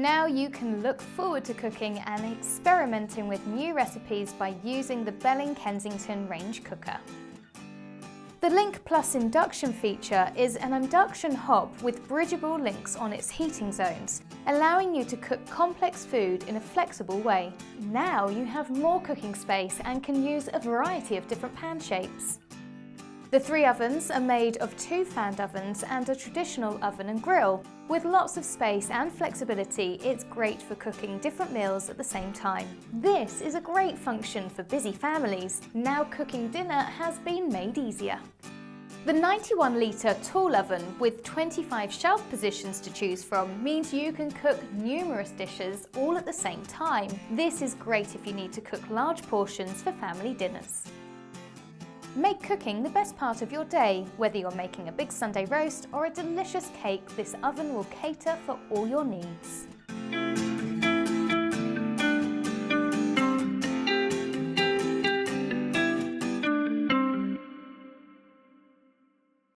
Now you can look forward to cooking and experimenting with new recipes by using the Belling Kensington range cooker. The Link Plus induction feature is an induction hob with bridgeable links on its heating zones, allowing you to cook complex food in a flexible way. Now you have more cooking space and can use a variety of different pan shapes. The 3 ovens are made of 2 fanned ovens and a traditional oven and grill. With lots of space and flexibility, it's great for cooking different meals at the same time. This is a great function for busy families. Now cooking dinner has been made easier. The 91 litre tall oven with 25 shelf positions to choose from means you can cook numerous dishes all at the same time. This is great if you need to cook large portions for family dinners. Make cooking the best part of your day. Whether you're making a big Sunday roast or a delicious cake, this oven will cater for all your needs.